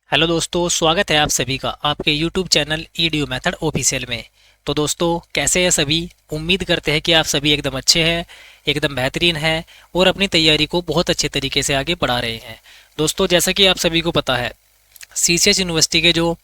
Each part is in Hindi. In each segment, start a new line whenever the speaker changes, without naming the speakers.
हेलो दोस्तों, स्वागत है आप सभी का आपके YouTube channel EDU method official में। तो दोस्तों, कैसे हैं सभी? उम्मीद करते हैं कि आप सभी एकदम अच्छे हैं, एकदम बेहतरीन हैं और अपनी तैयारी को बहुत अच्छे तरीके से आगे बढ़ा रहे हैं। दोस्तों, जैसा कि आप सभी को पता है, सीसीएस यूनिवर्सिटी के जो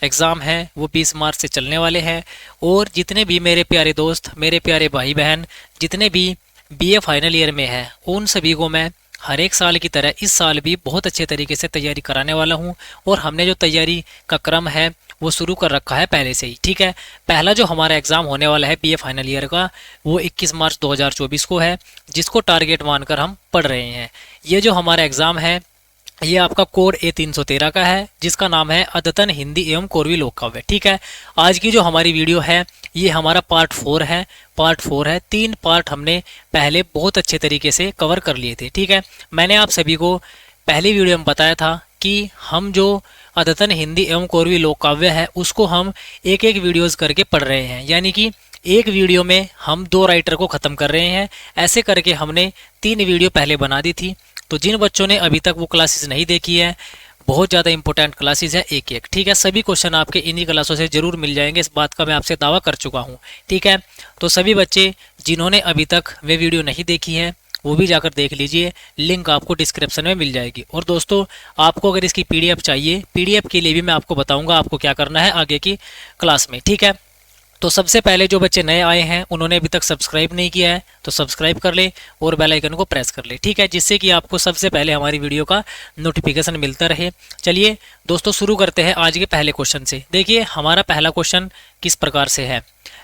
एग्ज़ाम हैं वो 20 मार्च से चलने वाले हैं। और जितने भी मेरे प्यारे दोस्त, मेरे प्यारे भाई बहन, जितने भी बीए फाइनल ईयर में हैं, उन सभी को मैं हर एक साल की तरह इस साल भी बहुत अच्छे तरीके से तैयारी कराने वाला हूं। और हमने जो तैयारी का क्रम है वो शुरू कर रखा है पहले से ही। ठीक है, पहला जो हमारा एग्ज़ाम होने वाला है बीए फाइनल ईयर का, वो 21 मार्च 2024 को है, जिसको टारगेट मानकर हम पढ़ रहे हैं। ये जो हमारा एग्ज़ाम है ये आपका कोड A313 का है, जिसका नाम है अद्यतन हिंदी एवं कोरवी लोक काव्य। ठीक है, आज की जो हमारी वीडियो है ये हमारा पार्ट 4 है। पार्ट 4 है, 3 पार्ट हमने पहले बहुत अच्छे तरीके से कवर कर लिए थे। ठीक है, मैंने आप सभी को पहली वीडियो में बताया था कि हम जो अद्यतन हिंदी एवं कोरवी लोक काव्य है उसको हम एक एक वीडियोज़ करके पढ़ रहे हैं, यानी कि एक वीडियो में हम 2 राइटर को ख़त्म कर रहे हैं। ऐसे करके हमने 3 वीडियो पहले बना दी थी। तो जिन बच्चों ने अभी तक वो क्लासेस नहीं देखी है, बहुत ज़्यादा इंपॉर्टेंट क्लासेस है एक एक। ठीक है, सभी क्वेश्चन आपके इन्हीं क्लासों से ज़रूर मिल जाएंगे, इस बात का मैं आपसे दावा कर चुका हूँ। ठीक है, तो सभी बच्चे जिन्होंने अभी तक वे वीडियो नहीं देखी है वो भी जाकर देख लीजिए, लिंक आपको डिस्क्रिप्शन में मिल जाएगी। और दोस्तों, आपको अगर इसकी पीडीएफ चाहिए, पीडीएफ के लिए भी मैं आपको बताऊंगा आपको क्या करना है आगे की क्लास में। ठीक है, तो सबसे पहले जो बच्चे नए आए हैं उन्होंने अभी तक सब्सक्राइब नहीं किया है तो सब्सक्राइब कर ले और बेल आइकन को प्रेस कर ले। ठीक है, जिससे कि आपको सबसे पहले हमारी वीडियो का नोटिफिकेशन मिलता रहे। चलिए दोस्तों, शुरू करते हैं आज के पहले क्वेश्चन से। देखिए, हमारा पहला क्वेश्चन किस प्रकार से है?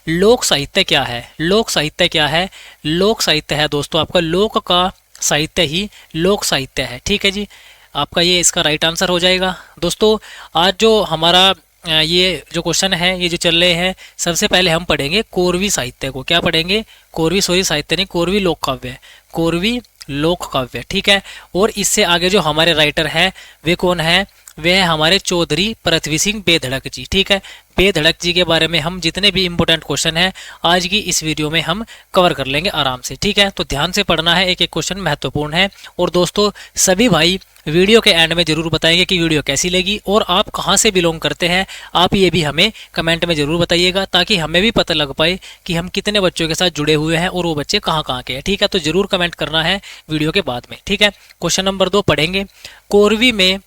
लोक साहित्य क्या है? लोक साहित्य क्या है? लोक साहित्य है दोस्तों आपका लोक का साहित्य ही लोक साहित्य है। ठीक है जी, आपका ये इसका राइट आंसर हो जाएगा। दोस्तों, आज जो हमारा ये जो क्वेश्चन है, ये जो चल रहे हैं, सबसे पहले हम पढ़ेंगे कोरवी साहित्य को। क्या पढ़ेंगे? कोरवी, सॉरी साहित्य नहीं, कोरवी लोक काव्य, कोरवी लोक काव्य। ठीक है, और इससे आगे जो हमारे राइटर हैं वे कौन है? वे है हमारे चौधरी पृथ्वी सिंह बेधड़क जी। ठीक है, बेधड़क जी के बारे में हम जितने भी इंपॉर्टेंट क्वेश्चन हैं आज की इस वीडियो में हम कवर कर लेंगे आराम से। ठीक है, तो ध्यान से पढ़ना है, एक एक क्वेश्चन महत्वपूर्ण है। और दोस्तों, सभी भाई वीडियो के एंड में जरूर बताएंगे कि वीडियो कैसी लगी और आप कहां से बिलोंग करते हैं। आप ये भी हमें कमेंट में जरूर बताइएगा, ताकि हमें भी पता लग पाए कि हम कितने बच्चों के साथ जुड़े हुए हैं और वो बच्चे कहां कहां के हैं। ठीक है, तो जरूर कमेंट करना है वीडियो के बाद में। ठीक है, क्वेश्चन नंबर 2 पढ़ेंगे। कोरवी में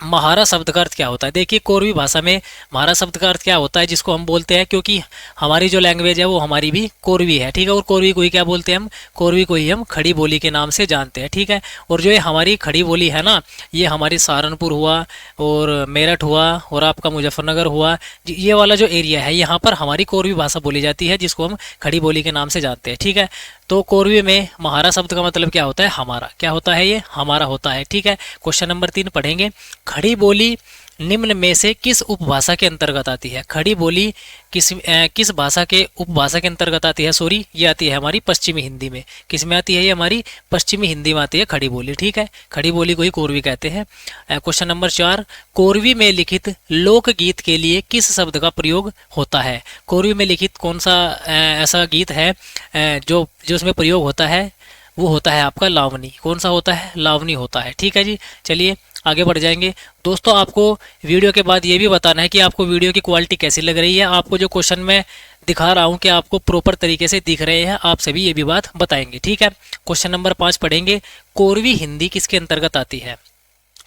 महारा शब्द का अर्थ क्या होता है? देखिए, कोरवी भाषा में महारा शब्द का अर्थ क्या होता है, जिसको हम बोलते हैं, क्योंकि हमारी जो लैंग्वेज है वो हमारी भी कोरवी है। ठीक है, और कोरवी को ही क्या बोलते हैं हम? कोरवी को ही हम खड़ी बोली के नाम से जानते हैं। ठीक है, और जो ये हमारी खड़ी बोली है ना, ये हमारी सहारनपुर हुआ और मेरठ हुआ और आपका मुजफ्फरनगर हुआ, ये वाला जो एरिया है यहाँ पर हमारी कोरवी भाषा बोली जाती है, जिसको हम खड़ी बोली के नाम से जानते हैं। ठीक है, तो कोरवी में महारा शब्द का मतलब क्या होता है? हमारा। क्या होता है? ये हमारा होता है। ठीक है, क्वेश्चन नंबर 3 पढ़ेंगे। खड़ी बोली निम्न में से किस उपभाषा के अंतर्गत आती है? खड़ी बोली किस भाषा के उपभाषा के अंतर्गत आती है? सॉरी, ये आती है हमारी पश्चिमी हिंदी में। किस में आती है? ये हमारी पश्चिमी हिंदी में आती है खड़ी बोली। ठीक है, खड़ी बोली को ही कोरवी कहते हैं। क्वेश्चन नंबर 4, कोरवी में लिखित लोकगीत के लिए किस शब्द का प्रयोग होता है? कोरवी में लिखित कौन सा ऐसा गीत है जो जो उसमें प्रयोग होता है? वो होता है आपका लावनी। कौन सा होता है? लावनी होता है। ठीक है जी, चलिए आगे बढ़ जाएंगे। दोस्तों, आपको वीडियो के बाद ये भी बताना है कि आपको वीडियो की क्वालिटी कैसी लग रही है। आपको जो क्वेश्चन मैं दिखा रहा हूँ कि आपको प्रॉपर तरीके से दिख रहे हैं, आप सभी ये भी बात बताएंगे। ठीक है, क्वेश्चन नंबर 5 पढ़ेंगे। कोरवी हिंदी किसके अंतर्गत आती है?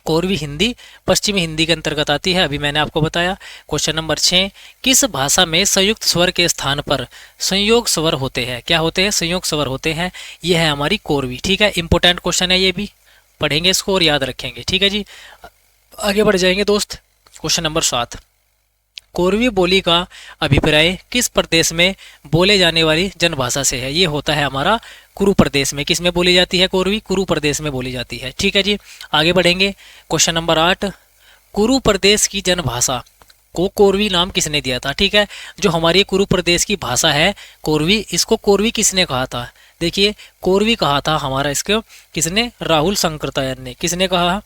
कोरवी हिंदी पश्चिमी हिंदी के अंतर्गत आती है, अभी मैंने आपको बताया। क्वेश्चन नंबर 6, किस भाषा में संयुक्त स्वर के स्थान पर संयोग स्वर होते हैं? क्या होते हैं? संयोग स्वर होते हैं। ये है हमारी कोरवी। ठीक है, इंपॉर्टेंट क्वेश्चन है, ये भी पढ़ेंगे इसको और याद रखेंगे। ठीक है जी, आगे बढ़ जाएंगे दोस्त। क्वेश्चन नंबर 7, कोरवी बोली का अभिप्राय किस प्रदेश में बोले जाने वाली जनभाषा से है? ये होता है हमारा कुरु प्रदेश में। किस में बोली जाती है कोरवी? कुरु प्रदेश में बोली जाती है। ठीक है जी, आगे बढ़ेंगे। क्वेश्चन नंबर 8, कुरु प्रदेश की जनभाषा को कोरवी नाम किसने दिया था? ठीक है, जो हमारी कुरु प्रदेश की भाषा है कोरवी, इसको कोरवी किसने कहा था? देखिए, कोरवी कहा था हमारा इसको किसने? राहुल शंकरतायन ने। किसने कहा?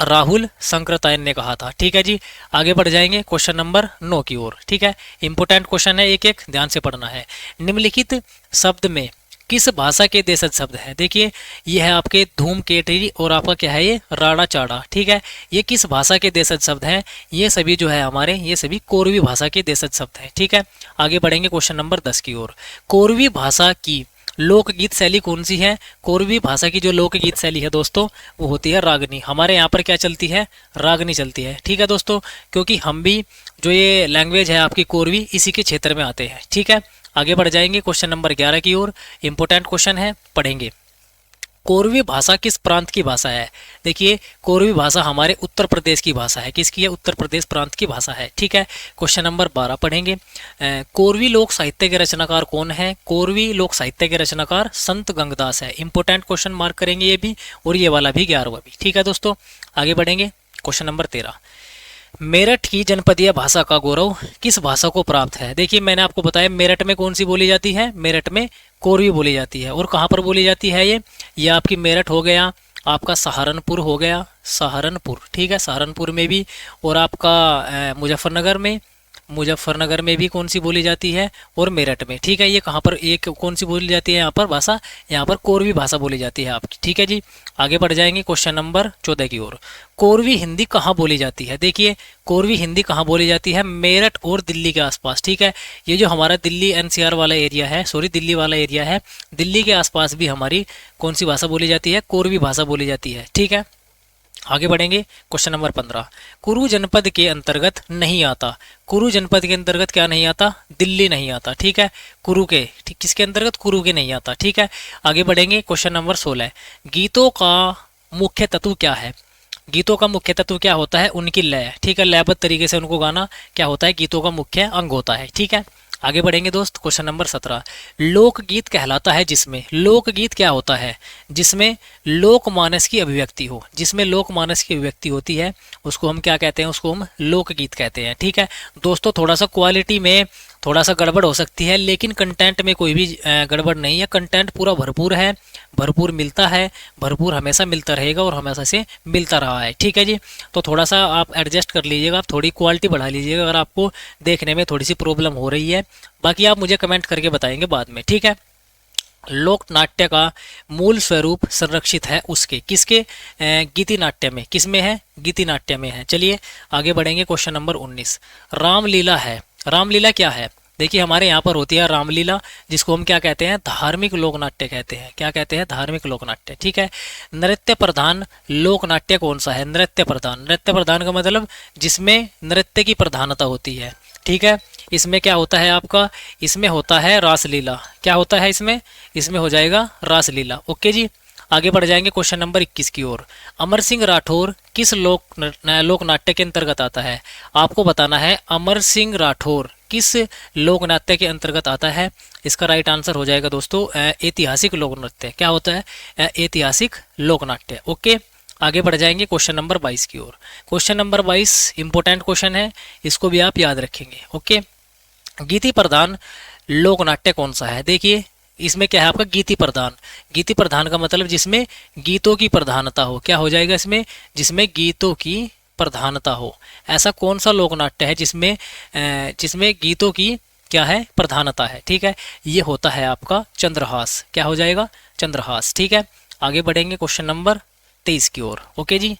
राहुल शंकरतायन ने कहा था। ठीक है जी, आगे बढ़ जाएंगे क्वेश्चन नंबर 9 की ओर। ठीक है, इंपोर्टेंट क्वेश्चन है, एक एक ध्यान से पढ़ना है। निम्नलिखित शब्द में किस भाषा के देशज शब्द है? देखिए ये है आपके धूमकेतुरी और आपका क्या है ये राड़ा चाड़ा, ठीक है। ये किस भाषा के देशज शब्द हैं? ये सभी जो है हमारे ये सभी कोरवी भाषा के देशज शब्द हैं, ठीक है। आगे बढ़ेंगे क्वेश्चन नंबर 10 की ओर। कोरवी भाषा की लोकगीत शैली कौन सी है? कोरवी भाषा की जो लोकगीत शैली है दोस्तों वो होती है रागनी। हमारे यहाँ पर क्या चलती है? रागनी चलती है, ठीक है दोस्तों, क्योंकि हम भी जो ये लैंग्वेज है आपकी कोरवी इसी के क्षेत्र में आते हैं, ठीक है। आगे बढ़ जाएंगे क्वेश्चन नंबर 11 की ओर। इंपॉर्टेंट क्वेश्चन है, पढ़ेंगे। कोरवी भाषा किस प्रांत की भाषा है? देखिए कोरवी भाषा हमारे उत्तर प्रदेश की भाषा है। किसकी है? उत्तर प्रदेश प्रांत की भाषा है, ठीक है। क्वेश्चन नंबर 12 पढ़ेंगे। कोरवी लोक साहित्य के रचनाकार कौन है? कोरवी लोक साहित्य के रचनाकार संत गंगदास है। इंपॉर्टेंट क्वेश्चन मार्क करेंगे ये भी, और ये वाला भी 11वां भी, ठीक है दोस्तों। आगे बढ़ेंगे क्वेश्चन नंबर 13। मेरठ की जनपदीय भाषा का गौरव किस भाषा को प्राप्त है? देखिए मैंने आपको बताया मेरठ में कौन सी बोली जाती है? मेरठ में कोरवी बोली जाती है। और कहाँ पर बोली जाती है ये आपकी मेरठ हो गया, आपका सहारनपुर हो गया, सहारनपुर, ठीक है, सहारनपुर में भी, और आपका मुजफ्फरनगर में भी कौन सी बोली जाती है? और मेरठ में, ठीक है। ये कहाँ पर एक कौन सी बोली जाती है यहाँ पर भाषा? यहाँ पर कोरवी भाषा बोली जाती है आपकी, ठीक है जी। आगे बढ़ जाएंगे क्वेश्चन नंबर 14 की ओर। कोरवी हिंदी कहाँ बोली जाती है? देखिए कोरवी हिंदी कहाँ बोली जाती है? मेरठ और दिल्ली के आसपास, ठीक है। ये जो हमारा दिल्ली एनसीआर वाला एरिया है, दिल्ली वाला एरिया है, दिल्ली के आसपास भी हमारी कौन सी भाषा बोली जाती है? कोरवी भाषा बोली जाती है, ठीक है। आगे बढ़ेंगे क्वेश्चन नंबर 15। कुरु जनपद के अंतर्गत नहीं आता। कुरु जनपद के अंतर्गत क्या नहीं आता? दिल्ली नहीं आता, ठीक है। कुरु के, ठीक, किसके अंतर्गत? कुरु के नहीं आता, ठीक है। आगे बढ़ेंगे क्वेश्चन नंबर 16। गीतों का मुख्य तत्व क्या है? गीतों का मुख्य तत्व क्या होता है? उनकी लय, ठीक है। लयबद्ध तरीके से उनको गाना क्या होता है? गीतों का मुख्य अंग होता है, ठीक है। आगे बढ़ेंगे दोस्त क्वेश्चन नंबर 17। लोकगीत कहलाता है जिसमें, लोकगीत क्या होता है? जिसमें लोकमानस की अभिव्यक्ति हो, जिसमें लोकमानस की अभिव्यक्ति होती है उसको हम क्या कहते हैं? उसको हम लोकगीत कहते हैं, ठीक है दोस्तों। थोड़ा सा क्वालिटी में थोड़ा सा गड़बड़ हो सकती है, लेकिन कंटेंट में कोई भी गड़बड़ नहीं है। कंटेंट पूरा भरपूर है, भरपूर मिलता है, भरपूर हमेशा मिलता रहेगा और हमेशा से मिलता रहा है, ठीक है जी। तो थोड़ा सा आप एडजस्ट कर लीजिएगा, आप थोड़ी क्वालिटी बढ़ा लीजिएगा अगर आपको देखने में थोड़ी सी प्रॉब्लम हो रही है। बाकी आप मुझे कमेंट करके बताएंगे बाद में, ठीक है। लोक नाट्य का मूल स्वरूप संरक्षित है उसके, किसके? गीति नाट्य में। किस में है? गीति नाट्य में है। चलिए आगे बढ़ेंगे क्वेश्चन नंबर 19। रामलीला है। रामलीला क्या है? देखिए हमारे यहाँ पर होती है रामलीला, जिसको हम क्या कहते हैं? धार्मिक लोकनाट्य कहते हैं। क्या कहते हैं? धार्मिक लोकनाट्य, ठीक है। नृत्य प्रधान लोकनाट्य कौन सा है? नृत्य प्रधान। नृत्य प्रधान का मतलब जिसमें नृत्य की प्रधानता होती है, ठीक है। इसमें क्या होता है आपका? इसमें होता है रासलीला। क्या होता है इसमें? इसमें हो जाएगा रासलीला, ओके जी। आगे बढ़ जाएंगे क्वेश्चन नंबर 21 की ओर। अमर सिंह राठौर किस लोकनाट्य के अंतर्गत आता है? आपको बताना है अमर सिंह राठौर किस लोकनाट्य के अंतर्गत आता है। इसका राइट आंसर हो जाएगा दोस्तों ऐतिहासिक लोकनृत्य। क्या होता है? ऐतिहासिक लोकनाट्य, ओके। आगे बढ़ जाएंगे क्वेश्चन नंबर 22 की ओर। क्वेश्चन नंबर 22 इंपॉर्टेंट क्वेश्चन है, इसको भी आप याद रखेंगे, ओके। गीति प्रधान लोकनाट्य कौन सा है? देखिए इसमें क्या है आपका? गीति प्रधान। गीति प्रधान का मतलब जिसमें गीतों की प्रधानता हो। क्या हो जाएगा इसमें? जिसमें गीतों की प्रधानता हो। ऐसा कौन सा लोकनाट्य है जिसमें गीतों की क्या है? प्रधानता है, ठीक है। ये होता है आपका चंद्रहास। क्या हो जाएगा? चंद्रहास, ठीक है। आगे बढ़ेंगे क्वेश्चन नंबर 23 की ओर, ओके जी।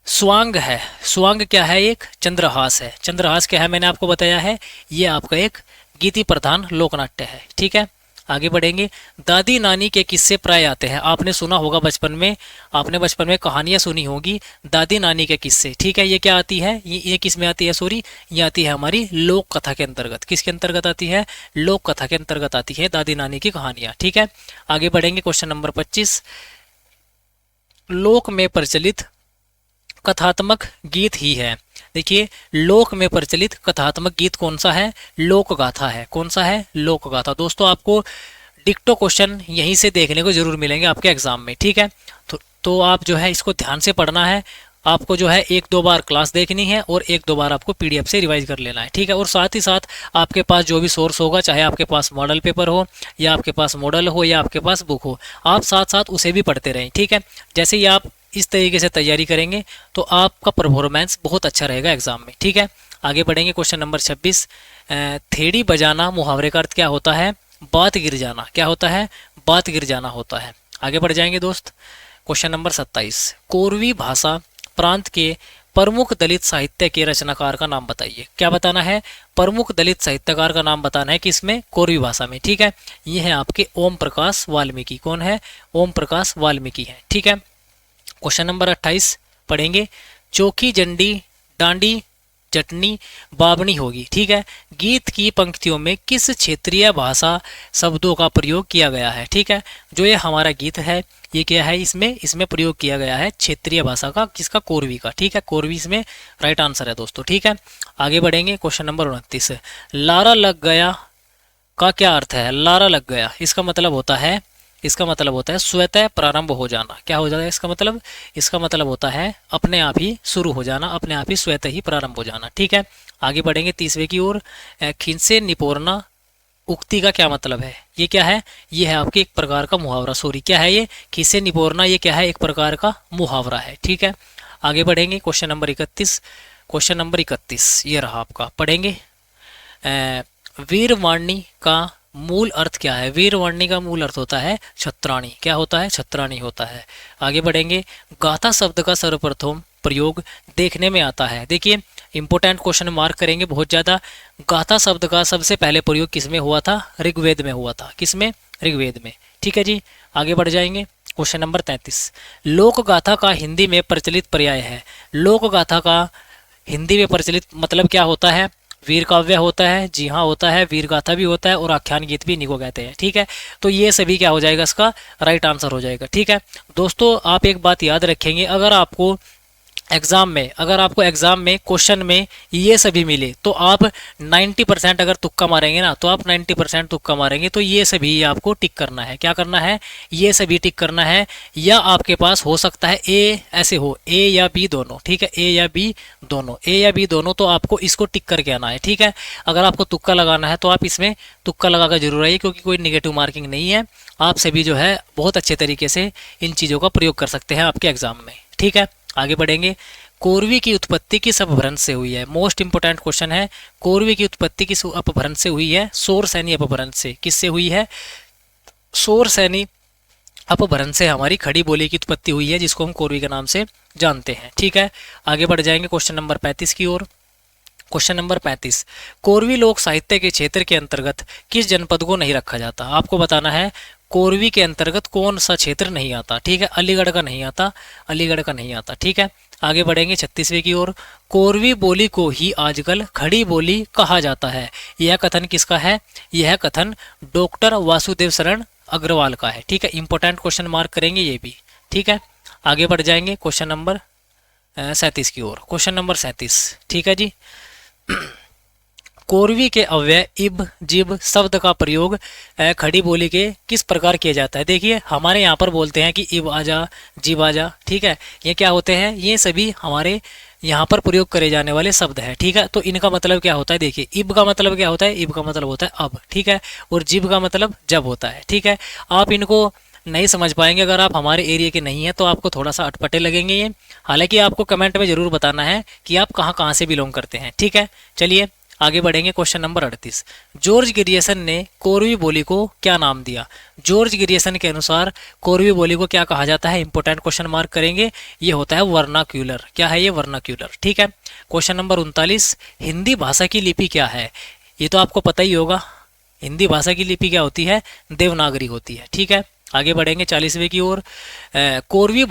स्वांग है। स्वांग क्या है? एक चंद्रहास है। चंद्रहास क्या है? मैंने आपको बताया है, ये आपका एक गीति प्रधान लोकनाट्य है, ठीक है। आगे बढ़ेंगे। दादी नानी के किस्से प्राय आते हैं। आपने सुना होगा बचपन में, आपने बचपन में कहानियां सुनी होगी दादी नानी के किस्से, ठीक है। ये क्या आती है? ये किस में आती है? सॉरी, ये आती है हमारी लोक कथा के अंतर्गत। किसके अंतर्गत आती है? लोक कथा के अंतर्गत आती है दादी नानी की कहानियां, ठीक है। आगे बढ़ेंगे क्वेश्चन नंबर 25। लोक में प्रचलित कथात्मक गीत ही है। देखिए लोक में प्रचलित कथात्मक गीत कौन सा है? लोक गाथा है। कौन सा है? लोक गाथा। दोस्तों आपको डिक्टो क्वेश्चन यहीं से देखने को जरूर मिलेंगे आपके एग्जाम में, ठीक है। तो आप जो है इसको ध्यान से पढ़ना है। आपको जो है 1-2 बार क्लास देखनी है और 1-2 बार आपको पीडीएफ से रिवाइज कर लेना है, ठीक है। और साथ ही साथ आपके पास जो भी सोर्स होगा, चाहे आपके पास मॉडल पेपर हो या आपके पास मॉडल हो या आपके पास बुक हो, आप साथ साथ उसे भी पढ़ते रहें, ठीक है। जैसे ही आप इस तरीके से तैयारी करेंगे तो आपका परफॉर्मेंस बहुत अच्छा रहेगा एग्जाम में, ठीक है। आगे बढ़ेंगे क्वेश्चन नंबर 26। थेड़ी बजाना मुहावरे का अर्थ क्या होता है? बात गिर जाना, क्या होता है, बात गिर जाना होता है। आगे बढ़ जाएंगे दोस्त। क्वेश्चन नंबर 27, कोरवी भाषा प्रांत के प्रमुख दलित साहित्य के रचनाकार का नाम बताइए। क्या बताना है, प्रमुख दलित साहित्यकार का नाम बताना है किसमें, कोरवी भाषा में। ठीक है, ये है आपके ओम प्रकाश वाल्मीकि। कौन है, ओम प्रकाश वाल्मीकि है। ठीक है, क्वेश्चन नंबर 28 पढ़ेंगे, चौकी जंडी डांडी चटनी बाबनी होगी। ठीक है, गीत की पंक्तियों में किस क्षेत्रीय भाषा शब्दों का प्रयोग किया गया है। ठीक है, जो ये हमारा गीत है ये क्या है, इसमें इसमें प्रयोग किया गया है क्षेत्रीय भाषा का, किसका, कोरवी का। ठीक है, कोरवी इसमें राइट आंसर है दोस्तों। ठीक है, आगे बढ़ेंगे। क्वेश्चन नंबर 29, लारा लग गया का क्या अर्थ है। लारा लग गया, इसका मतलब होता है, इसका मतलब होता है स्वतः प्रारंभ हो जाना। क्या हो जाता है इसका मतलब, इसका मतलब होता है अपने आप ही शुरू हो जाना, अपने आप ही स्वतः ही प्रारंभ हो जाना। ठीक है, आगे बढ़ेंगे 30वें की ओर। खिंसे निपोरना उक्ति का क्या मतलब है। ये क्या है, ये है आपके एक प्रकार का मुहावरा। सॉरी, क्या है ये, खिंसे निपोरना, ये क्या है, एक प्रकार का मुहावरा है। ठीक है, आगे बढ़ेंगे। क्वेश्चन नंबर 31, क्वेश्चन नंबर 31 ये रहा आपका, पढ़ेंगे। वीरवाणी का मूल अर्थ क्या है। वीरवाणी का मूल अर्थ होता है छत्राणी। क्या होता है, छत्राणी होता है। आगे बढ़ेंगे। गाथा शब्द का सर्वप्रथम प्रयोग देखने में आता है। देखिए इंपोर्टेंट क्वेश्चन मार्क करेंगे बहुत ज़्यादा। गाथा शब्द का सबसे पहले प्रयोग किस में हुआ था, ऋग्वेद में हुआ था। किस में, ऋग्वेद में। ठीक है जी, आगे बढ़ जाएंगे। क्वेश्चन नंबर 33, लोक गाथा का हिंदी में प्रचलित पर्याय है। लोक गाथा का हिंदी में प्रचलित मतलब क्या होता है, वीर काव्य होता है। जी हाँ होता है, वीर गाथा भी होता है और आख्यान गीत भी इन्हीं को कहते हैं। ठीक है, तो ये सभी क्या हो जाएगा, इसका राइट आंसर हो जाएगा। ठीक है दोस्तों, आप एक बात याद रखेंगे, अगर आपको एग्जाम में, अगर आपको एग्जाम में क्वेश्चन में ये सभी मिले तो आप 90% अगर तुक्का मारेंगे ना, तो आप 90% तुक्का मारेंगे, तो ये सभी आपको टिक करना है। क्या करना है, ये सभी टिक करना है। या आपके पास हो सकता है ए ऐसे हो, ए या बी दोनों। ठीक है, ए या बी दोनों, ए या बी दोनों, तो आपको इसको टिक करके आना है। ठीक है, अगर आपको तुक्का लगाना है तो आप इसमें तुक्का लगा कर जरूर आइए, क्योंकि कोई निगेटिव मार्किंग नहीं है। आप सभी जो है बहुत अच्छे तरीके से इन चीज़ों का प्रयोग कर सकते हैं आपके एग्जाम में। ठीक है, आगे बढ़ेंगे। कोरवी की उत्पत्ति किस अपभ्रंश से हुई है। मोस्ट इंपोर्टेंट क्वेश्चन है, कोरवी की उत्पत्ति किस अपभ्रंश से हुई है, सोरसैनी अपभ्रंश से। किससे हुई है, सोरसैनी अपभ्रंश से हमारी खड़ी बोली की उत्पत्ति हुई है, जिसको हम कोरवी के नाम से जानते हैं। ठीक है, आगे बढ़ जाएंगे क्वेश्चन नंबर 35 की ओर। क्वेश्चन नंबर 35, कोरवी लोक साहित्य के क्षेत्र के अंतर्गत किस जनपद को नहीं रखा जाता। आपको बताना है कोरवी के अंतर्गत कौन सा क्षेत्र नहीं आता। ठीक है, अलीगढ़ का नहीं आता, अलीगढ़ का नहीं आता। ठीक है, आगे बढ़ेंगे 36वें की ओर। कोरवी बोली को ही आजकल खड़ी बोली कहा जाता है। यह कथन किसका है, यह कथन डॉक्टर वासुदेव शरण अग्रवाल का है। ठीक है, इंपॉर्टेंट क्वेश्चन मार्क करेंगे ये भी। ठीक है, आगे बढ़ जाएंगे क्वेश्चन नंबर 37 की ओर। क्वेश्चन नंबर 37, ठीक है जी। कोरवी के अव्यय इब जिब शब्द का प्रयोग खड़ी बोली के किस प्रकार किया जाता है। देखिए हमारे यहाँ पर बोलते हैं कि इब आजा, जिब आजा। ठीक है, ये क्या होते हैं, ये सभी हमारे यहाँ पर प्रयोग करे जाने वाले शब्द है। ठीक है, तो इनका मतलब क्या होता है, देखिए इब का मतलब क्या होता है, इब का मतलब होता है अब। ठीक है, और जिब का मतलब जब होता है। ठीक है, आप इनको नहीं समझ पाएंगे अगर आप हमारे एरिया के नहीं हैं, तो आपको थोड़ा सा अटपटे लगेंगे ये। हालांकि आपको कमेंट में जरूर बताना है कि आप कहाँ कहाँ से बिलोंग करते हैं। ठीक है, चलिए आगे बढ़ेंगे। क्वेश्चन नंबर 38, जॉर्ज गिरियसन ने कोरवी बोली को क्या नाम दिया। जॉर्ज गिरियसन के अनुसार कोरवी बोली को क्या कहा जाता है, इंपोर्टेंट क्वेश्चन मार्क करेंगे, ये होता है वर्नाक्यूलर। क्या है ये, वर्नाक्यूलर। ठीक है, क्वेश्चन नंबर 39, हिंदी भाषा की लिपि क्या है। ये तो आपको पता ही होगा, हिंदी भाषा की लिपि क्या होती है, देवनागरी होती है। ठीक है, आगे बढ़ेंगे 40वें की ओर। कोरवी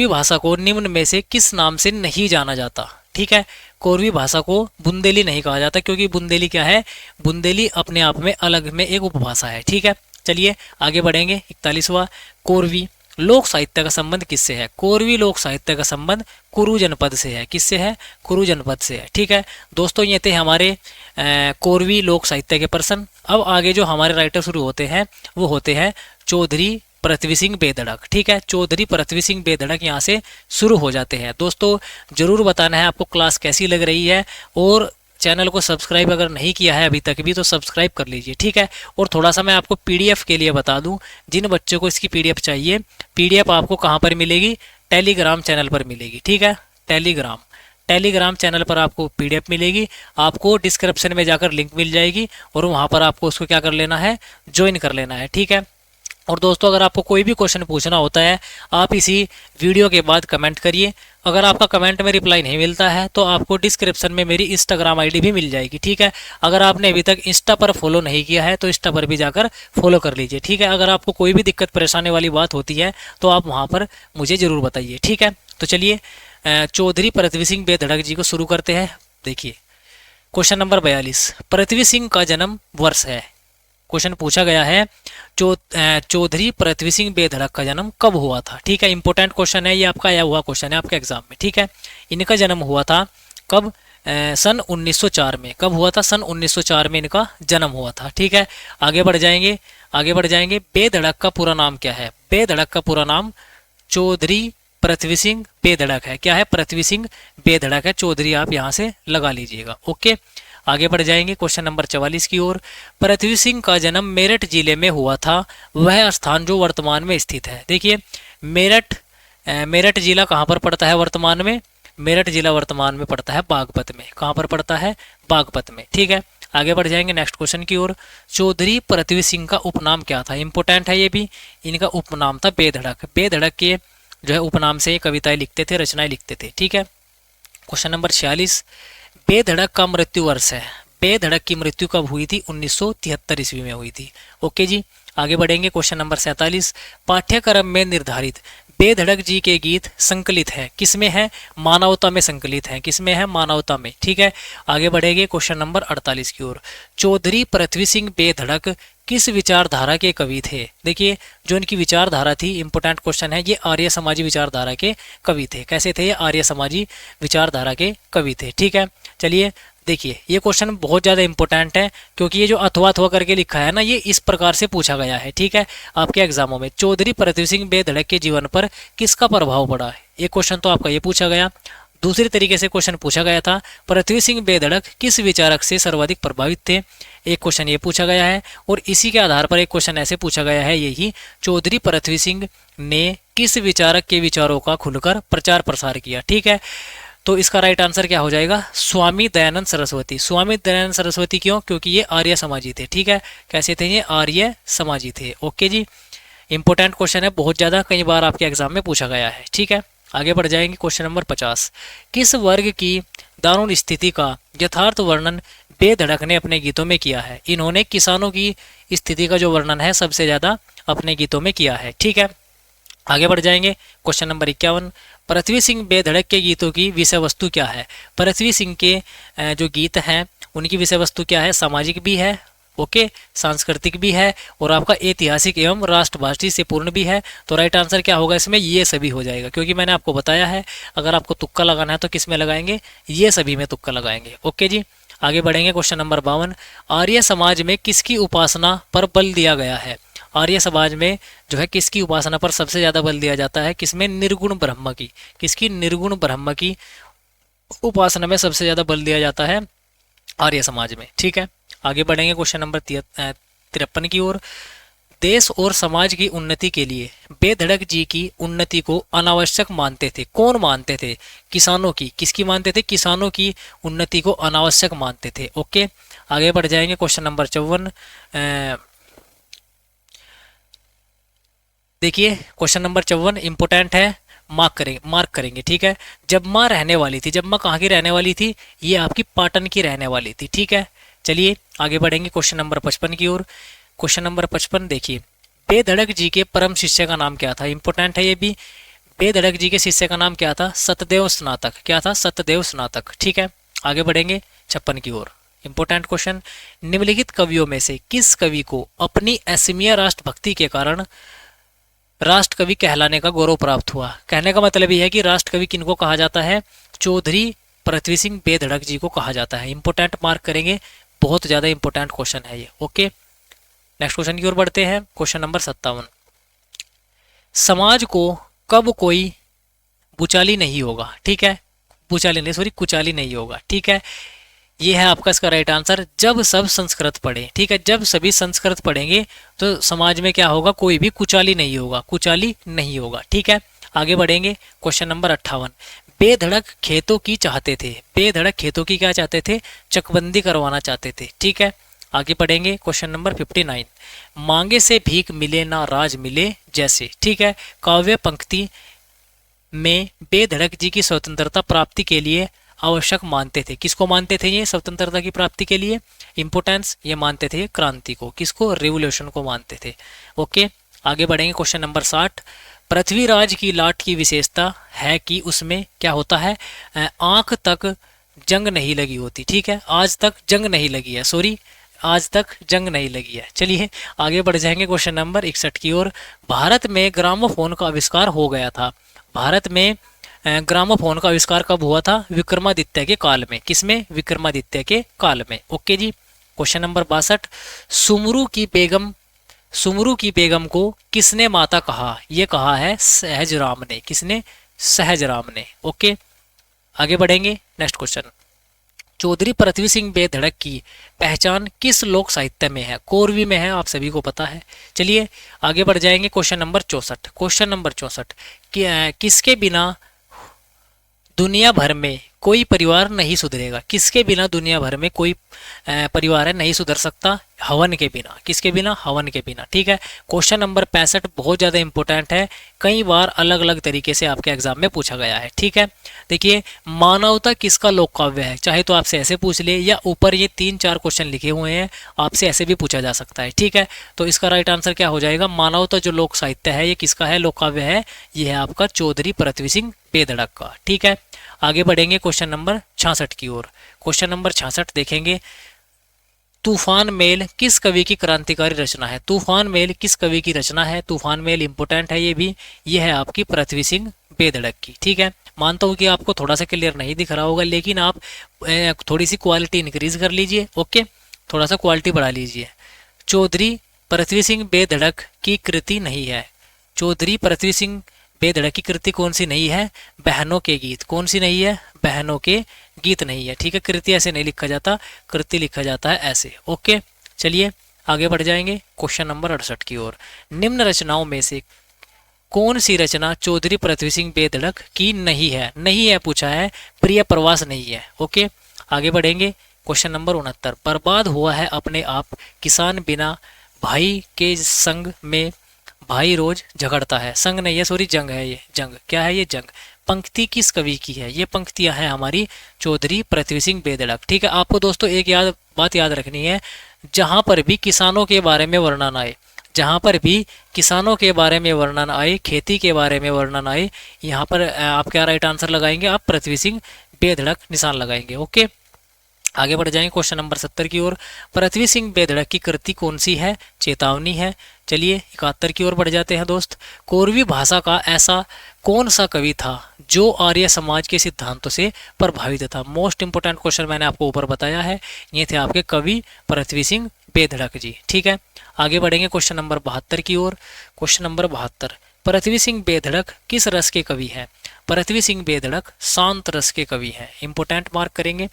भाषा को निम्न में से किस नाम से नहीं जाना जाता। ठीक है, कोरवी भाषा को बुंदेली नहीं कहा जाता, क्योंकि बुंदेली क्या है, बुंदेली अपने आप में अलग में एक उपभाषा है। ठीक है, चलिए आगे बढ़ेंगे। 41वां, कोरवी लोक साहित्य का संबंध किससे है। कोरवी लोक साहित्य का संबंध कुरु जनपद से है। किससे है, कुरु जनपद से है। ठीक है दोस्तों, ये थे हमारे कोरवी लोक साहित्य के प्रश्न। अब आगे जो हमारे राइटर शुरू होते हैं वो होते हैं चौधरी पृथ्वी सिंह बेधड़क। ठीक है, चौधरी पृथ्वी सिंह बेधड़क यहाँ से शुरू हो जाते हैं। दोस्तों जरूर बताना है आपको क्लास कैसी लग रही है, और चैनल को सब्सक्राइब अगर नहीं किया है अभी तक भी तो सब्सक्राइब कर लीजिए। ठीक है, और थोड़ा सा मैं आपको पीडीएफ के लिए बता दूं, जिन बच्चों को इसकी पीडीएफ चाहिए, पीडीएफ आपको कहाँ पर मिलेगी, टेलीग्राम चैनल पर मिलेगी। ठीक है, टेलीग्राम टेलीग्राम चैनल पर आपको पीडीएफ मिलेगी, आपको डिस्क्रिप्शन में जाकर लिंक मिल जाएगी और वहाँ पर आपको उसको क्या कर लेना है, ज्वाइन कर लेना है, ठीक है। और दोस्तों अगर आपको कोई भी क्वेश्चन पूछना होता है आप इसी वीडियो के बाद कमेंट करिए। अगर आपका कमेंट में रिप्लाई नहीं मिलता है तो आपको डिस्क्रिप्शन में मेरी इंस्टाग्राम आईडी भी मिल जाएगी, ठीक है। अगर आपने अभी तक इंस्टा पर फॉलो नहीं किया है तो इंस्टा पर भी जाकर फॉलो कर लीजिए, ठीक है। अगर आपको कोई भी दिक्कत परेशानी वाली बात होती है तो आप वहाँ पर मुझे ज़रूर बताइए, ठीक है। तो चलिए चौधरी पृथ्वी सिंह बेधड़क जी को शुरू करते हैं। देखिए क्वेश्चन नंबर 42, पृथ्वी सिंह का जन्म वर्ष है। क्वेश्चन पूछा गया है चौधरी पृथ्वी सिंह बेधड़क का जन्म कब हुआ था, ठीक है। इंपॉर्टेंट क्वेश्चन है ये, आपका आया हुआ क्वेश्चन है आपके एग्जाम में, ठीक है। इनका जन्म हुआ था कब, सन 1904 में। कब हुआ था, सन 1904 में इनका जन्म हुआ था, ठीक है। आगे बढ़ जाएंगे। बेधड़क का पूरा नाम क्या है? बेधड़क का पूरा नाम चौधरी पृथ्वी सिंह बेधड़क है। क्या है? पृथ्वी सिंह बेधड़क है। चौधरी आप यहाँ से लगा लीजिएगा, ओके। आगे बढ़ जाएंगे क्वेश्चन नंबर 44 की ओर। पृथ्वी सिंह का जन्म मेरठ जिले में हुआ था, वह स्थान जो वर्तमान में स्थित है। देखिए मेरठ जिला कहाँ पर पड़ता है वर्तमान में? मेरठ जिला वर्तमान में पड़ता है बागपत में। कहाँ पर पड़ता है? बागपत में, ठीक है। आगे बढ़ जाएंगे नेक्स्ट क्वेश्चन की ओर। चौधरी पृथ्वी सिंह का उपनाम क्या था? इंपोर्टेंट है ये भी। इनका उपनाम था बेधड़क। बेधड़क के जो है उपनाम से कविताएं लिखते थे, रचनाएं लिखते थे, ठीक है। क्वेश्चन नंबर 46, बेधड़क का मृत्यु वर्ष है। बेधड़क की मृत्यु कब हुई थी? 1973 ईस्वी में हुई थी, ओके जी। आगे बढ़ेंगे क्वेश्चन नंबर 47, पाठ्यक्रम में निर्धारित बेधड़क जी के गीत संकलित है, किसमें है? मानवता में संकलित है। किसमें है? मानवता में, ठीक है। आगे बढ़ेंगे क्वेश्चन नंबर 48 की ओर। चौधरी पृथ्वी सिंह बेधड़क किस विचारधारा के कवि थे? देखिए जो इनकी विचारधारा थी, इंपोर्टेंट क्वेश्चन है ये, आर्य समाजी विचारधारा के कवि थे। कैसे थे ये? आर्य समाजी विचारधारा के कवि थे, ठीक है। चलिए देखिए ये क्वेश्चन बहुत ज़्यादा इंपॉर्टेंट है क्योंकि ये जो अथवा अथवा करके लिखा है ना, ये इस प्रकार से पूछा गया है, ठीक है, आपके एग्जामों में। चौधरी पृथ्वी सिंह बेधड़क के जीवन पर किसका प्रभाव पड़ा है? ये क्वेश्चन तो आपका ये पूछा गया। दूसरी तरीके से क्वेश्चन पूछा गया था, पृथ्वी सिंह बेधड़क किस विचारक से सर्वाधिक प्रभावित थे? एक क्वेश्चन ये पूछा गया है। और इसी के आधार पर एक क्वेश्चन ऐसे पूछा गया है, यही चौधरी पृथ्वी सिंह ने किस विचारक के विचारों का खुलकर प्रचार प्रसार किया, ठीक है। तो इसका राइट आंसर क्या हो जाएगा? स्वामी दयानंद सरस्वती। स्वामी दयानंद सरस्वती क्यों? क्योंकि ये आर्य समाजी थे, ठीक है। कैसे थे ये? आर्य समाजी थे, ओके जी। इंपॉर्टेंट क्वेश्चन है, बहुत ज़्यादा, कई बार आपके एग्जाम में पूछा गया है, ठीक है। आगे बढ़ जाएंगे क्वेश्चन नंबर 50, किस वर्ग की दारुण स्थिति का यथार्थ वर्णन बेधड़क ने अपने गीतों में किया है? इन्होंने किसानों की स्थिति का जो वर्णन है सबसे ज़्यादा अपने गीतों में किया है, ठीक है। आगे बढ़ जाएंगे क्वेश्चन नंबर 51, पृथ्वी सिंह बेधड़क के गीतों की विषय वस्तु क्या है? पृथ्वी सिंह के जो गीत हैं उनकी विषय वस्तु क्या है? सामाजिक भी है, ओके, सांस्कृतिक भी है और आपका ऐतिहासिक एवं राष्ट्रभाषी से पूर्ण भी है। तो राइट आंसर क्या होगा इसमें? ये सभी हो जाएगा, क्योंकि मैंने आपको बताया है अगर आपको तुक्का लगाना है तो किस में लगाएंगे? ये सभी में तुक्का लगाएंगे, ओके जी। आगे बढ़ेंगे क्वेश्चन नंबर 52, आर्य समाज में किसकी उपासना पर बल दिया गया है? आर्य समाज में जो है किसकी उपासना पर सबसे ज़्यादा बल दिया जाता है? किसमें? निर्गुण ब्रह्म की। किसकी? निर्गुण ब्रह्म की उपासना में सबसे ज़्यादा बल दिया जाता है आर्य समाज में, ठीक है। आगे बढ़ेंगे क्वेश्चन नंबर 53 की ओर। देश और समाज की उन्नति के लिए बेधड़क जी की उन्नति को अनावश्यक मानते थे। कौन मानते थे? किसानों की। किसकी मानते थे? किसानों की उन्नति को अनावश्यक मानते थे, ओके। आगे बढ़ जाएंगे क्वेश्चन नंबर 54। देखिए क्वेश्चन नंबर 54 इंपोर्टेंट है, मार्क करेंगे, ठीक है। जब माँ रहने वाली थी, जब माँ कहाँ की रहने वाली थी? ये आपकी पाटन की रहने वाली थी, ठीक है। चलिए आगे बढ़ेंगे क्वेश्चन नंबर 55 की ओर। क्वेश्चन नंबर 55 देखिए, बेधड़क जी के परम शिष्य का नाम क्या था? इंपोर्टेंट है ये भी। बेधड़क जी के शिष्य का नाम क्या था? सतदेव स्नातक। क्या था? सतदेव स्नातक, ठीक है। आगे बढ़ेंगे 56 की ओर। इंपोर्टेंट क्वेश्चन, निम्नलिखित कवियों में से किस कवि को अपनी असमिया राष्ट्रभक्ति के कारण राष्ट्र कवि कहलाने का गौरव प्राप्त हुआ? कहने का मतलब यह है कि राष्ट्र कवि किनको कहा जाता है? चौधरी पृथ्वी सिंह बेधड़क जी को कहा जाता है। इंपोर्टेंट मार्क करेंगे, बहुत ज्यादा इंपोर्टेंट क्वेश्चन है ये, ओके। नेक्स्ट क्वेश्चन की ओर बढ़ते हैं। क्वेश्चन नंबर 57, समाज को कब कोई बुचाली नहीं होगा? ठीक है, बुचाली नहीं, सॉरी, कुचाली नहीं होगा, ठीक है। ये है आपका इसका राइट आंसर, जब सब संस्कृत पढ़े, ठीक है। जब सभी संस्कृत पढ़ेंगे तो समाज में क्या होगा? कोई भी कुचाली नहीं होगा, कुचाली नहीं होगा, ठीक है। आगे बढ़ेंगे क्वेश्चन नंबर 58, बेधड़क खेतों की चाहते थे, बेधड़क खेतों की क्या चाहते थे, चकबंदी करवाना चाहते थे। ठीक है, आगे पढ़ेंगे क्वेश्चन नंबर 59। मांगे से भीख मिले ना राज मिले जैसे। ठीक है, काव्य पंक्ति में बेधड़क जी की स्वतंत्रता प्राप्ति के लिए आवश्यक मानते थे। किसको मानते थे ये स्वतंत्रता की प्राप्ति के लिए? इम्पोर्टेंस ये मानते थे क्रांति को, किसको? रिवोल्यूशन को मानते थे। ओके, आगे बढ़ेंगे क्वेश्चन नंबर 60। पृथ्वीराज की लाट की विशेषता है कि उसमें क्या होता है, आंख तक जंग नहीं लगी होती। ठीक है, आज तक जंग नहीं लगी है, सॉरी आज तक जंग नहीं लगी है। चलिए आगे बढ़ जाएंगे क्वेश्चन नंबर 61 की ओर। भारत में ग्रामोफोन का आविष्कार हो गया था। भारत में ग्रामोफोन का आविष्कार कब हुआ था? विक्रमादित्य के काल में। किसमें? विक्रमादित्य के काल में। ओके जी, क्वेश्चन नंबर 62। सुमरू की बेगम को किसने माता कहा? यह कहा है सहजराम ने। किसने? सहजराम ने। ओके, आगे बढ़ेंगे नेक्स्ट क्वेश्चन। चौधरी पृथ्वी सिंह बेधड़क की पहचान किस लोक साहित्य में है? कोरवी में है, आप सभी को पता है। चलिए आगे बढ़ जाएंगे क्वेश्चन नंबर 64। क्वेश्चन नंबर 64 किसके बिना दुनिया भर में कोई परिवार नहीं सुधरेगा? किसके बिना दुनिया भर में कोई परिवार है नहीं सुधर सकता? हवन के बिना। किसके बिना? हवन के बिना। ठीक है, क्वेश्चन नंबर 65 बहुत ज़्यादा इंपॉर्टेंट है, कई बार अलग अलग तरीके से आपके एग्जाम में पूछा गया है। ठीक है, देखिए मानवता किसका लोक काव्य है? चाहे तो आपसे ऐसे पूछ ले या ऊपर ये 3-4 क्वेश्चन लिखे हुए हैं, आपसे ऐसे भी पूछा जा सकता है। ठीक है, तो इसका राइट आंसर क्या हो जाएगा? मानवता जो लोक साहित्य है ये किसका है, लोक काव्य है? ये है आपका चौधरी पृथ्वी सिंह बेधड़क का। ठीक है, आगे बढ़ेंगे क्वेश्चन नंबर 66 की ओर। क्वेश्चन नंबर 66 देखेंगे, तूफान मेल किस कवि की क्रांतिकारी रचना है? तूफान मेल किस कवि की रचना है? तूफान मेल इंपोर्टेंट है ये भी, ये है आपकी पृथ्वी सिंह बेधड़क की। ठीक है, मानता हूँ कि आपको थोड़ा सा क्लियर नहीं दिख रहा होगा, लेकिन आप थोड़ी सी क्वालिटी इंक्रीज कर लीजिए। ओके, थोड़ा सा क्वालिटी बढ़ा लीजिए। चौधरी पृथ्वी सिंह बेधड़क की कृति नहीं है। चौधरी पृथ्वी सिंह बेधड़क की कृति कौन सी नहीं है? बहनों के गीत। कौन सी नहीं है? बहनों के गीत नहीं है। ठीक है, कृति ऐसे नहीं लिखा जाता, कृति लिखा जाता है ऐसे। ओके, चलिए आगे बढ़ जाएंगे क्वेश्चन नंबर 68 की ओर। निम्न रचनाओं में से कौन सी रचना चौधरी पृथ्वी सिंह बेधड़क की नहीं है? नहीं है पूछा है, प्रिय प्रवास नहीं है। ओके, आगे बढ़ेंगे क्वेश्चन नंबर 69। बर्बाद हुआ है अपने आप किसान बिना भाई के संग में भाई रोज झगड़ता है। संग नहीं है, सॉरी जंग है ये। जंग क्या है? ये जंग। पंक्ति किस कवि की है? ये पंक्तियां हैं हमारी चौधरी पृथ्वी सिंह बेधड़क। ठीक है, आपको दोस्तों एक बात याद रखनी है, जहां पर भी किसानों के बारे में वर्णन आए, जहां पर भी किसानों के बारे में वर्णन आए, खेती के बारे में वर्णन आए, यहाँ पर आप क्या राइट आंसर लगाएंगे? आप पृथ्वी सिंह बेधड़क निशान लगाएंगे। ओके, आगे बढ़ जाएंगे क्वेश्चन नंबर 70 की ओर। पृथ्वी सिंह बेधड़क की कृति कौन सी है? चेतावनी है। चलिए 71 की ओर बढ़ जाते हैं दोस्त। कोरवी भाषा का ऐसा कौन सा कवि था जो आर्य समाज के सिद्धांतों से प्रभावित था? मोस्ट इंपोर्टेंट क्वेश्चन मैंने आपको ऊपर बताया है, ये थे आपके कवि पृथ्वी सिंह बेधड़क जी। ठीक है, आगे बढ़ेंगे क्वेश्चन नंबर 72 की ओर। क्वेश्चन नंबर 72, पृथ्वी सिंह बेधड़क किस रस के कवि हैं? पृथ्वी सिंह बेधड़क शांत रस के कवि हैं। इंपोर्टेंट मार्क करेंगे।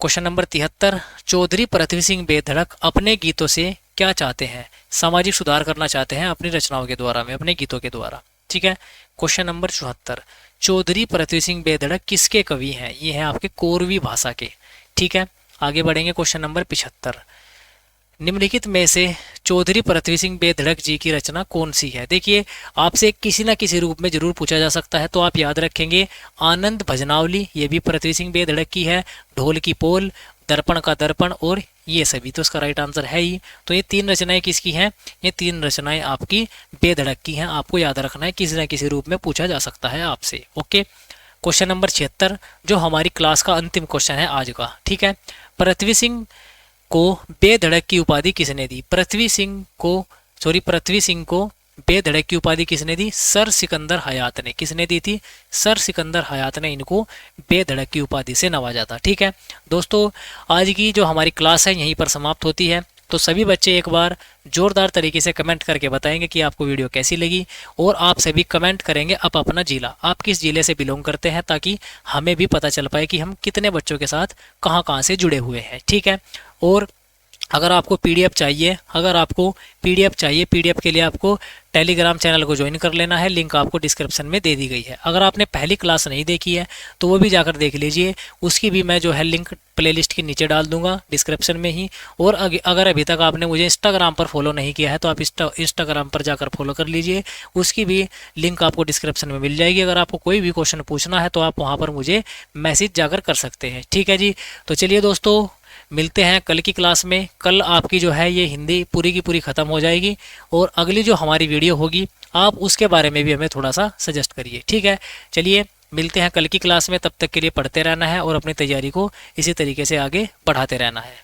क्वेश्चन नंबर 73, चौधरी पृथ्वी सिंह बेधड़क अपने गीतों से क्या चाहते हैं? सामाजिक सुधार करना चाहते हैं अपनी रचनाओं के द्वारा में, अपने गीतों के द्वारा। ठीक है, क्वेश्चन नंबर 74, चौधरी पृथ्वी सिंह बेधड़क किसके कवि हैं? ये हैं आपके कोरवी भाषा के। ठीक है, आगे बढ़ेंगे क्वेश्चन नंबर 75, निम्नलिखित में से चौधरी पृथ्वी सिंह बेधड़क जी की रचना कौन सी है? देखिए आपसे किसी ना किसी रूप में जरूर पूछा जा सकता है, तो आप याद रखेंगे आनंद भजनावली, ये भी पृथ्वी सिंह बेधड़क की है। ढोल की पोल, दर्पण का दर्पण और ये सभी, तो इसका राइट आंसर है ही। तो ये 3 रचनाएं किसकी हैं? ये 3 रचनाएं आपकी बेधड़क की हैं। आपको याद रखना है, किसी न किसी रूप में पूछा जा सकता है आपसे। ओके, क्वेश्चन नंबर 76 जो हमारी क्लास का अंतिम क्वेश्चन है आज का। ठीक है, पृथ्वी सिंह को बेधड़क की उपाधि किसने दी? पृथ्वी सिंह को बेधड़क की उपाधि किसने दी? सर सिकंदर हयात ने। किसने दी थी? सर सिकंदर हयात ने इनको बेधड़क की उपाधि से नवाजा था। ठीक है दोस्तों, आज की जो हमारी क्लास है यहीं पर समाप्त होती है। तो सभी बच्चे एक बार जोरदार तरीके से कमेंट करके बताएंगे कि आपको वीडियो कैसी लगी, और आप सभी कमेंट करेंगे अपना जिला, आप किस जिले से बिलोंग करते हैं, ताकि हमें भी पता चल पाए कि हम कितने बच्चों के साथ कहाँ कहाँ से जुड़े हुए हैं। ठीक है, और अगर आपको पीडीएफ चाहिए, पीडीएफ के लिए आपको टेलीग्राम चैनल को ज्वाइन कर लेना है। लिंक आपको डिस्क्रिप्शन में दे दी गई है। अगर आपने पहली क्लास नहीं देखी है तो वो भी जाकर देख लीजिए, उसकी भी मैं जो है लिंक प्लेलिस्ट के नीचे डाल दूंगा डिस्क्रिप्शन में ही। और अगर अभी तक आपने मुझे इंस्टाग्राम पर फॉलो नहीं किया है तो आप इंस्टाग्राम पर जाकर फॉलो कर लीजिए, उसकी भी लिंक आपको डिस्क्रिप्शन में मिल जाएगी। अगर आपको कोई भी क्वेश्चन पूछना है तो आप वहाँ पर मुझे मैसेज जाकर कर सकते हैं। ठीक है जी, तो चलिए दोस्तों, मिलते हैं कल की क्लास में। कल आपकी जो है ये हिंदी पूरी की पूरी ख़त्म हो जाएगी, और अगली जो हमारी वीडियो होगी आप उसके बारे में भी हमें थोड़ा सा सजेस्ट करिए। ठीक है, चलिए मिलते हैं कल की क्लास में। तब तक के लिए पढ़ते रहना है और अपनी तैयारी को इसी तरीके से आगे बढ़ाते रहना है।